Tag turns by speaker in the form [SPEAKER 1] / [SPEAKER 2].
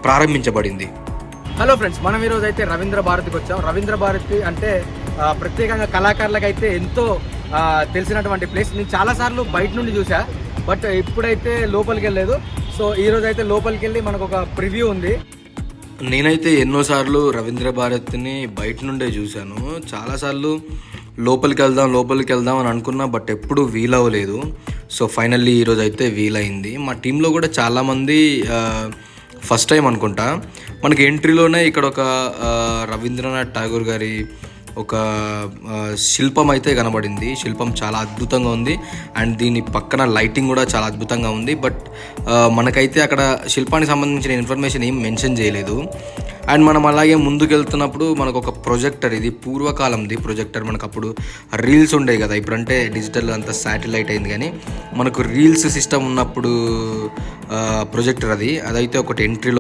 [SPEAKER 1] ప్రారంభించబడింది.
[SPEAKER 2] Hello friends, మనం ఈరోజు అయితే రవీంద్ర భారతికి వచ్చాం. రవీంద్ర భారతి అంటే ప్రత్యేకంగా కళాకారులకు అయితే ఎంతో తెలిసినటువంటి ప్లేస్. నేను చాలాసార్లు బయట నుండి చూసా, బట్ ఇప్పుడైతే లోపలికి వెళ్ళలేదు. సో ఈరోజు అయితే లోపలికి వెళ్ళి మనకు ఒక ప్రివ్యూ ఉంది.
[SPEAKER 1] నేనైతే ఎన్నోసార్లు రవీంద్ర భారతిని బయట నుండే చూశాను. చాలాసార్లు లోపలికి వెళ్దాం అని అనుకున్నా, బట్ ఎప్పుడు వీలవ్వలేదు. సో ఫైనల్లీ ఈరోజు అయితే వీలైంది. మా టీంలో కూడా చాలామంది ఫస్ట్ టైం అనుకుంటా. మనకి ఎంట్రీలోనే ఇక్కడ ఒక రవీంద్రనాథ్ ఠాగూర్ గారి ఒక శిల్పం అయితే కనబడింది. శిల్పం చాలా అద్భుతంగా ఉంది అండ్ దీని పక్కన లైటింగ్ కూడా చాలా అద్భుతంగా ఉంది. బట్ మనకైతే అక్కడ శిల్పానికి సంబంధించిన ఇన్ఫర్మేషన్ ఏం మెన్షన్ చేయలేదు. అండ్ మనం అలాగే ముందుకు వెళ్తున్నప్పుడు మనకు ఒక ప్రొజెక్టర్, ఇది పూర్వకాలంది ప్రొజెక్టర్. మనకు అప్పుడు రీల్స్ ఉండేవి కదా, ఇప్పుడంటే డిజిటల్ అంతా శాటిలైట్ అయింది, కానీ మనకు రీల్స్ సిస్టమ్ ఉన్నప్పుడు ప్రొజెక్టర్ అదైతే ఒకటి ఎంట్రీలో